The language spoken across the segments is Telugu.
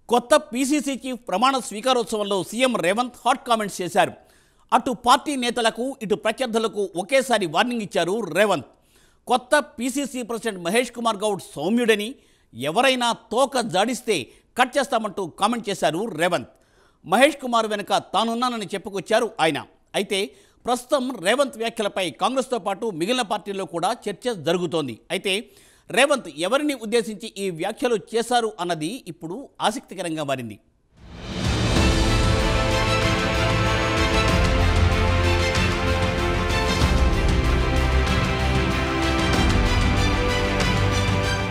కొత్త పీసీసీ చీఫ్ ప్రమాణ స్వీకారోత్సవంలో సీఎం రేవంత్ హాట్ కామెంట్స్ చేశారు. అటు పార్టీ నేతలకు ఇటు ప్రత్యర్థులకు ఒకేసారి వార్నింగ్ ఇచ్చారు రేవంత్. కొత్త పీసీసీ ప్రెసిడెంట్ మహేష్ కుమార్ గౌడ్ సౌమ్యుడని, ఎవరైనా తోక జాడిస్తే కట్ చేస్తామంటూ కామెంట్ చేశారు రేవంత్. మహేష్ కుమార్ వెనుక తానున్నానని చెప్పుకొచ్చారు ఆయన. అయితే ప్రస్తుతం రేవంత్ వ్యాఖ్యలపై కాంగ్రెస్తో పాటు మిగిలిన పార్టీల్లో కూడా చర్చ జరుగుతోంది. అయితే రేవంత్ ఎవరిని ఉద్దేశించి ఈ వ్యాఖ్యలు చేశారు అన్నది ఇప్పుడు ఆసక్తికరంగా మారింది.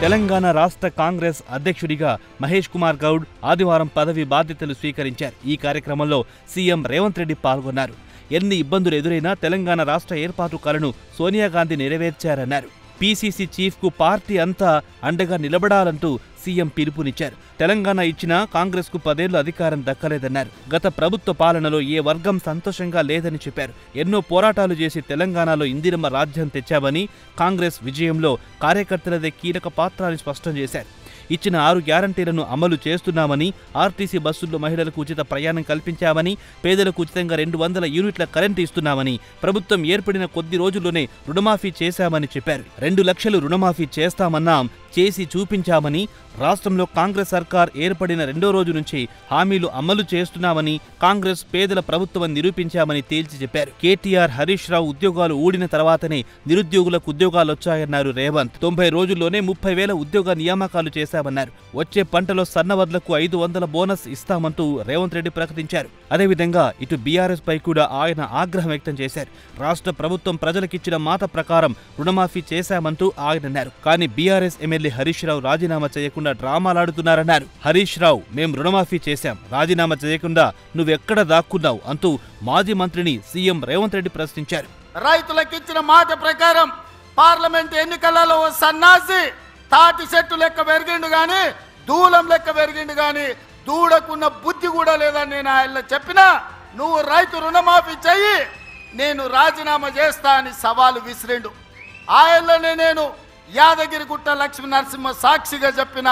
తెలంగాణ రాష్ట్ర కాంగ్రెస్ అధ్యక్షుడిగా మహేష్ కుమార్ గౌడ్ ఆదివారం పదవి బాధ్యతలు స్వీకరించారు. ఈ కార్యక్రమంలో సీఎం రేవంత్ రెడ్డి పాల్గొన్నారు. ఎన్ని ఇబ్బందులు ఎదురైనా తెలంగాణ రాష్ట్ర ఏర్పాటు కలను సోనియా గాంధీ నెరవేర్చారన్నారు. పీసీసీ చీఫ్కు పార్టీ అంతా అండగా నిలబడాలంటూ సీఎం పిలుపునిచ్చారు. తెలంగాణ ఇచ్చినా కాంగ్రెస్కు 10 ఏళ్లు అధికారం దక్కలేదన్నారు. గత ప్రభుత్వ పాలనలో ఏ వర్గం సంతోషంగా లేదని చెప్పారు. ఎన్నో పోరాటాలు చేసి తెలంగాణలో ఇందిరమ్మ రాజ్యం తెచ్చామని, కాంగ్రెస్ విజయంలో కార్యకర్తలదే కీలక పాత్ర అని స్పష్టం చేశారు. ఇచ్చిన 6 గ్యారంటీలను అమలు చేస్తున్నామని, ఆర్టీసీ బస్సుల్లో మహిళలకు ఉచిత ప్రయాణం కల్పించామని, పేదలకు ఉచితంగా 200 యూనిట్ల కరెంటు ఇస్తున్నామని, ప్రభుత్వం ఏర్పడిన కొద్ది రోజుల్లోనే రుణమాఫీ చేశామని చెప్పారు. 2 లక్షలు రుణమాఫీ చేస్తామన్నాం, చేసి చూపించామని, రాష్ట్రంలో కాంగ్రెస్ సర్కార్ ఏర్పడిన 2వ రోజు నుంచి హామీలు అమలు చేస్తున్నామని, కాంగ్రెస్ పేదల ప్రభుత్వం నిరూపించామని తేల్చి చెప్పారు. కేటీఆర్, హరీష్ రావు ఉద్యోగాలు ఊడిన తర్వాతనే నిరుద్యోగులకు ఉద్యోగాలొచ్చాయన్నారు రేవంత్. 90 రోజుల్లోనే 30,000 ఉద్యోగ నియామకాలు చేశామన్నారు. వచ్చే పంటలో సన్నవడ్లకు 500 బోనస్ ఇస్తామంటూ రేవంత్ రెడ్డి ప్రకటించారు. అదేవిధంగా ఇటు బీఆర్ఎస్ పై కూడా ఆయన ఆగ్రహం వ్యక్తం చేశారు. రాష్ట్ర ప్రభుత్వం ప్రజలకిచ్చిన మాట ప్రకారం రుణమాఫీ చేశామంటూ ఆయన అన్నారు. కానీ బీఆర్ఎస్ ఎమ్మెల్యే హరీష్ రావు రాజీనామా చేయకుండా డ్రామాలాడుతున్నారన్నారు. హరీష్ రావు, మేం రుణమాఫీ చేశాం, రాజీనామా చేయకుండా నువ్వెక్కడ దాక్కున్నావు అంటూ మాజీ మంత్రిని సీఎం రేవంత్ రెడ్డి ప్రశ్నించారు. రైతులకిచ్చిన మాట ప్రకారం పార్లమెంట్ ఎన్నికలలో సన్నాసి తాటి చెట్టు లెక్క పెరిగిండు గాని, దూలం లెక్క పెరిగిండు గాని, దూడకున్న బుద్ధి కూడా లేదని నేను ఆయన చెప్పినా, నువ్వు రైతు రుణమాఫీ చెయ్యి, నేను రాజీనామా చేస్తా అని సవాలు విసిరిండు. ఆయనలోనే నేను యాదగిరిగుట్ట లక్ష్మీ నరసింహ సాక్షిగా చెప్పిన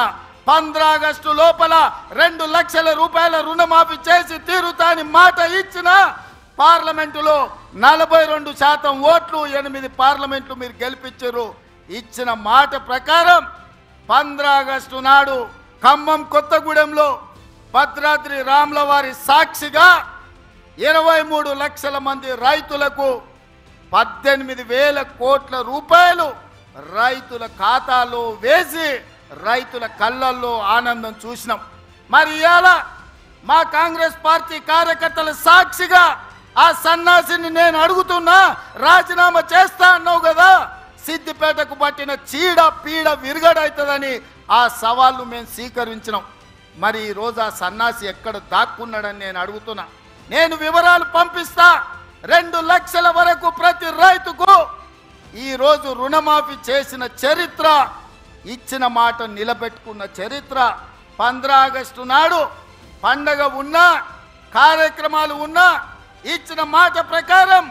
15 ఆగస్టు లోపల 2 లక్షల రూపాయల రుణమాఫీ చేసి తీరుతా అని మాట ఇచ్చిన పార్లమెంటులో 42% ఓట్లు, 8 పార్లమెంట్లు మీరు గెలిపించారు. ఇచ్చిన మాట ప్రకారం 15 ఆగస్టు నాడు ఖమ్మం కొత్తగూడెంలో భద్రాద్రి రాముల వారి సాక్షిగా 23 లక్షల మంది రైతులకు 18,000 కోట్ల రూపాయలు రైతుల ఖాతాలో వేసి రైతుల కళ్ళల్లో ఆనందం చూసినాం. మరి ఇవాళ మా కాంగ్రెస్ పార్టీ కార్యకర్తల సాక్షిగా ఆ సన్నాసిని నేను అడుగుతున్నా, రాజీనామా చేస్తా అన్నావు కదా, సిద్దిపేటకు పట్టిన చీడ పీడ విరుగడవుతుందని ఆ సవాళ్ళు మేము స్వీకరించినాం. మరి ఈరోజు ఆ సన్నాసి ఎక్కడ దాక్కున్నాడని నేను అడుగుతున్నా. నేను వివరాలు పంపిస్తా. 2 లక్షల వరకు ప్రతి రైతుకు ఈరోజు రుణమాఫీ చేసిన చరిత్ర, ఇచ్చిన మాట నిలబెట్టుకున్న చరిత్ర. 15 ఆగస్టు నాడు పండగ ఉన్నా, కార్యక్రమాలు ఉన్నా, ఇచ్చిన మాట ప్రకారం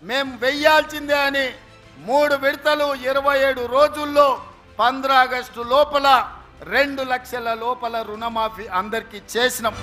మేము వెయ్యాల్సిందే అని 3 విడతలు 27 రోజుల్లో 15 ఆగస్టు లోపల 2 లక్షల లోపల రుణమాఫీ అందరికీ చేసినాం.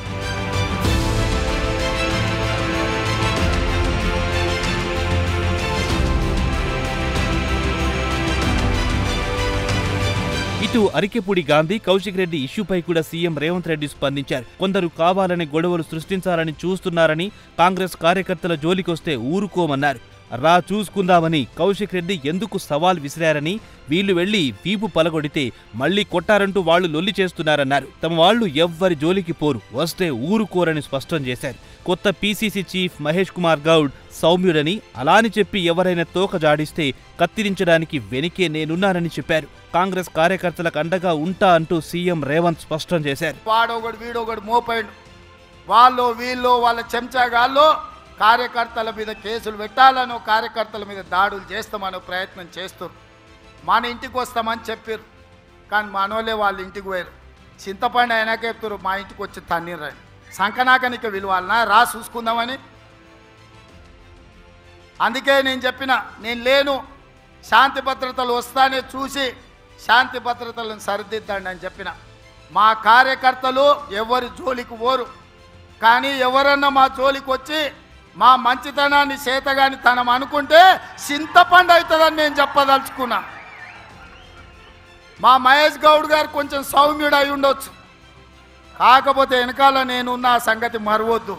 ఇటు అరికెపూడి గాంధీ, కౌశిక్ రెడ్డి ఇష్యూపై కూడా సీఎం రేవంత్ రెడ్డి స్పందించారు. కొందరు కావాలని గొడవలు సృష్టించాలని చూస్తున్నారని, కాంగ్రెస్ కార్యకర్తల జోలికొస్తే ఊరుకోమన్నారు. రా చూసుకుందామని కౌశిక్ రెడ్డి ఎందుకు సవాల్ విసిరారని, వీళ్లు వెళ్లి వీపు పలగొడితే మళ్లీ కొట్టారంటూ వాళ్లు లొల్లి చేస్తున్నారన్నారు. తమ వాళ్లు ఎవ్వరి జోలికి పోరు, వస్తే ఊరుకోరని స్పష్టం చేశారు. కొత్త పీసీసీ చీఫ్ మహేష్ కుమార్ గౌడ్ సౌమ్యుడని, అలాని చెప్పి ఎవరైనా తోక జాడిస్తే కత్తిరించడానికి వెనికే నేనున్నానని చెప్పారు. కాంగ్రెస్ కార్యకర్తలకు అండగా ఉంటా అంటూ సీఎం రేవంత్ స్పష్టం చేశారు. వాడొకడు వీడొకడు మోపాడు, వాళ్ళు వీళ్ళు వాళ్ళ చెంచాగాల్లో కార్యకర్తల మీద కేసులు పెట్టాలనో, కార్యకర్తల మీద దాడులు చేస్తామనో ప్రయత్నం చేస్తారు. మన ఇంటికి వస్తామని చెప్పారు, కానీ మనోళ్ళే వాళ్ళ ఇంటికి పోయారు. చింతపండు అయినాక చెప్తారు మా ఇంటికి వచ్చి తన్నీరని. సంకనాకనిక విలువాలనా, రా చూసుకుందామని. అందుకే నేను చెప్పిన, నేను లేను, శాంతి భద్రతలు వస్తానే చూసి శాంతి భద్రతలను సరిదిద్దండి అని చెప్పిన. మా కార్యకర్తలు ఎవరి జోలికి పోరు. కానీ ఎవరన్నా మా జోలికి వచ్చి మా మంచితనాన్ని చేతగాని తనం అనుకుంటే చింతపండు అవుతుందని నేను చెప్పదలుచుకున్నా. మా మహేష్ గౌడ్ గారు కొంచెం సౌమ్యుడు అయి ఉండొచ్చు, కాకపోతే వెనకాల నేనున్న ఆ సంగతి మరవద్దు.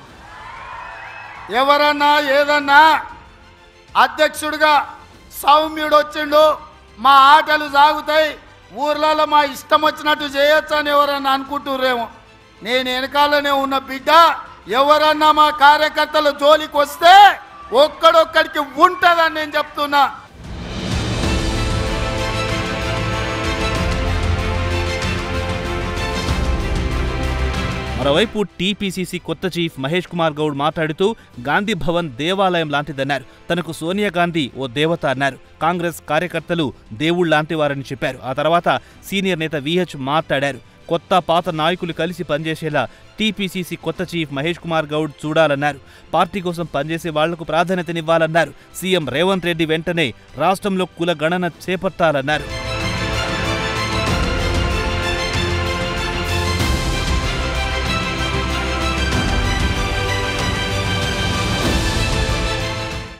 ఎవరన్నా ఏదన్నా అధ్యక్షుడిగా సౌమ్యుడు వచ్చిండు, మా ఆటలు సాగుతాయి, ఊర్లలో మా ఇష్టం వచ్చినట్టు చేయొచ్చు అని ఎవరన్నా అనుకుంటుర్రేమో. నేను వెనకాలనే ఉన్న బిడ్డ, ఎవరన్నా మా కార్యకర్తల జోలికి వస్తే ఒక్కడొక్కడికి ఉంటుందని నేను చెప్తున్నా. మరోవైపు టీపీసీసీ కొత్త చీఫ్ మహేష్ కుమార్ గౌడ్ మాట్లాడుతూ గాంధీ భవన్ దేవాలయం లాంటిదన్నారు. తనకు సోనియా గాంధీ ఓ దేవత అన్నారు. కాంగ్రెస్ కార్యకర్తలు దేవుళ్లాంటి వారని చెప్పారు. ఆ తర్వాత సీనియర్ నేత విహెచ్ మాట్లాడారు. కొత్త పాత నాయకులు కలిసి పనిచేసేలా టీపీసీసీ కొత్త చీఫ్ మహేష్ కుమార్ గౌడ్ చూడాలన్నారు. పార్టీ కోసం పనిచేసే వాళ్లకు ప్రాధాన్యతనివ్వాలన్నారు. సీఎం రేవంత్ రెడ్డి వెంటనే రాష్ట్రంలో కుల గణన చేపట్టాలన్నారు.